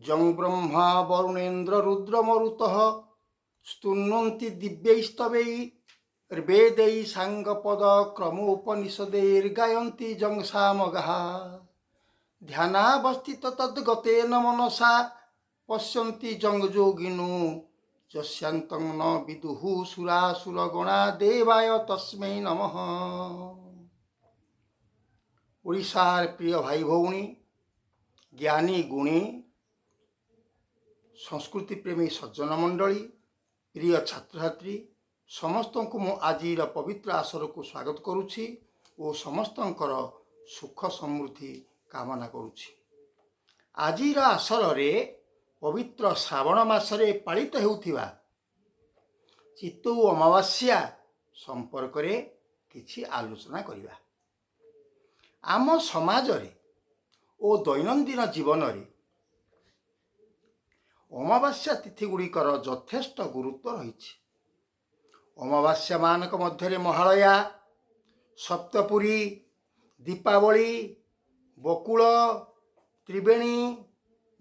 जं ब्रह्मा वरुणेन्द्र रुद्रमरुतः स्तुन्वन्ति दिव्यैस्तवैर्वेदैः साङ्गपदक्रमोपनिषदैर्गायन्ति जं सामगाः ध्यानावस्थित तद्गतेन मनसा पश्यन्ति जं योगिनो यस्यान्तं न विदुः सुरासुरगणा देवाय तस्मै नमः। ओडिशार प्रिय भाई भौणी ज्ञानी गुणी संस्कृति प्रेमी सज्जन मंडली प्रिय छात्र छात्री समस्त को मु आज पवित्र आसर को स्वागत करुछि और समस्तंकर सुख समृद्धि कामना करुछि। आजिर आसर रे पवित्र श्रावण मासरे पालित हेउथिबा चित्तौ अमावास्या संपर्क रे किछि आलोचना करिबा। आम समाज रे ओ दैनंदिन जीवन रे अमावास्या तिथि गुड़िकर यथेष्ट गुरुत्व रही। अमावास्या मानक मध्य महालया, सप्तपुरी, दीपावली, बकुल, त्रिवेणी,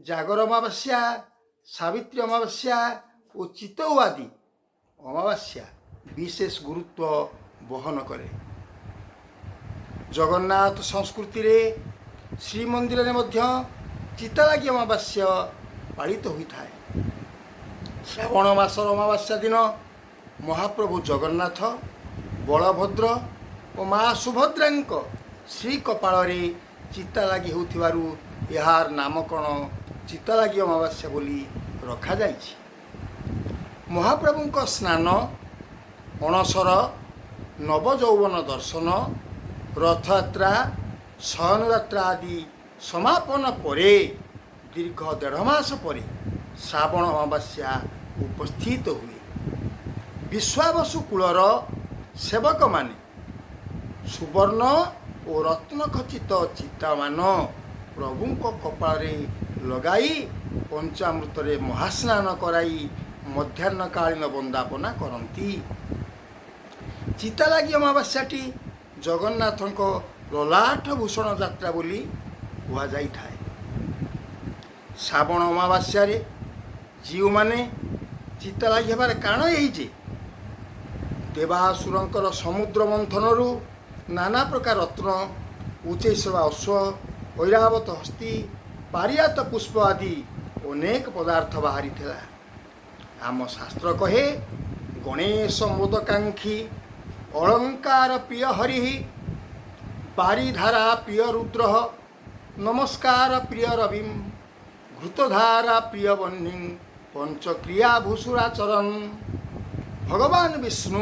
जागर अमावास्या, सावित्री अमावास्या और चितौ आदि अमावास्या विशेष गुरुत्व बहन करे। जगन्नाथ संस्कृति रे श्रीमंदिर रे मध्य चितालागी अमावास्या पालित होता है। श्रावण मासर अमावास्या दिन महाप्रभु जगन्नाथ, बलभद्र और माँ सुभद्रा श्री कपाल चिता लगी होथिबारु यार नामकरण चितालागी अमावास्या बोली रखा जाइछि। महाप्रभु स्नान, अणसर, नवजौवन दर्शन, रथयात्रा, शयनयात्रा आदि समापन परे दीर्घ 1.5 मास पर श्रावण अमावास्या उपस्थित हुए। विश्वावसु कुलर सेवक माने सुवर्ण और रत्न खचित चिता मान प्रभु कपाल लगाई पंचामृत महास्नान कराई मध्याह्नकालीन वंदापना करती। चितालागी अमावास्याटी जगन्नाथ ललाट भूषण यात्रा बोली कह जाए। श्रावण अमावास्या जीव माने चिता लगी हबार कारण ये देवासुरंकर समुद्र मंथनरू नाना प्रकार रत्न, उच्चैश्रवा अश्व, ऐरावत हस्ती, पारियात पुष्प आदि अनेक पदार्थ बाहरी थिला। आम शास्त्र कहे गणेश मोदकांक्षी, अलंकार प्रिय हरि, पारिधारा प्रिय रुद्र, नमस्कार प्रिय रविम, घृतधारा प्रिय बह्नि, पंचक्रिया भूषुराचरण। भगवान विष्णु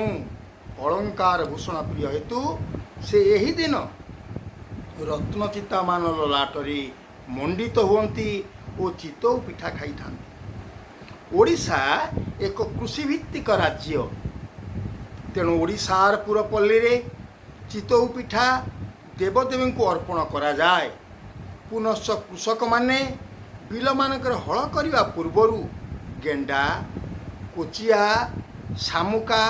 अलंकार भूषण प्रिय हेतु से यही दिन रत्नचिता मान ललाटरी मंडित हुंती और चितौ पिठा खाई था। ओडिशा एक कृषिभित्तिक राज्य, तेणु ओडिशार पुरपल्ली रे चितौ पिठा देवदेवी को अर्पण करा जाए। पुनश्च कृषक माने बिल मानकर हल करने पूर्वर गेंडा, कोचिया, शामुका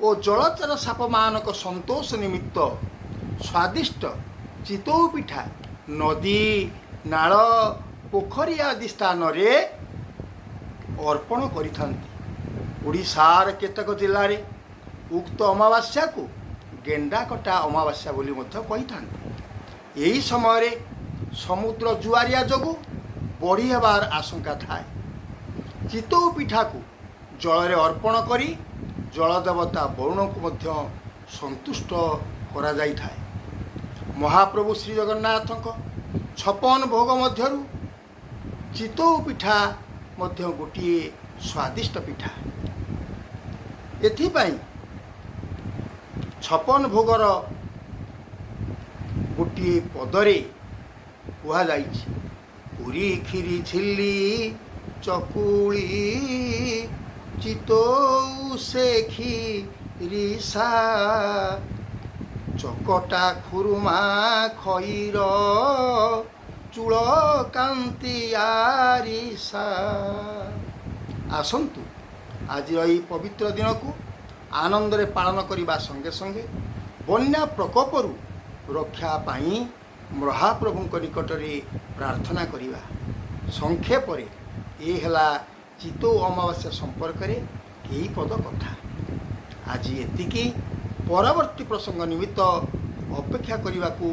और जलचर साप मानक संतोष निमित्त स्वादिष्ट चितौ पिठा नदी, नाल, पोखरी आदि स्थान रे अर्पण करिथांती। ओडिशार केतक जिल्ला रे उक्त अमावास्या को गेंडा कटा अमावास्या बोली मध्य कहिथांती। यही समय रे समुद्र जुआरिया जोगु बढ़ी हेबार आशंका थाए। चितौ पिठा को जल रे अर्पण करी जलदेवता वरुण को मध्य संतुष्ट करा जाई थाए। महाप्रभु श्री जगन्नाथ 56 भोग मध्यरु चितौ पिठा मध्य गोटिए स्वादिष्ट पिठा। एथिपाई 56 भोगर गोटिए पदरे कहा जाइछि। पुरी खीरी झिल्ली चकुली चितौ से खीरिसा, चकटा खुरुमा खईर चूल कांति आरिसा। आसंतु आज यही पवित्र दिन को आनंद रे पालन करने संगे संगे बन्या प्रकोपरू रक्षा पाई महाप्रभु निकट रे प्रार्थना करिबा। संक्षेप ଏ ହେଲା ଚିତଉ ଅମାବାସ୍ୟା ସମ୍ପର୍କରେ କେଇ ପଦ କଥା। ଆଜି ଏତିକି। ପରବର୍ତ୍ତୀ ପ୍ରସଙ୍ଗ ନିମିତ୍ତ ଅପେକ୍ଷା କରିବାକୁ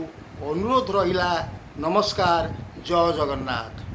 ଅନୁରୋଧ ରହିଲା। ନମସ୍କାର। ଜୟ ଜଗନ୍ନାଥ।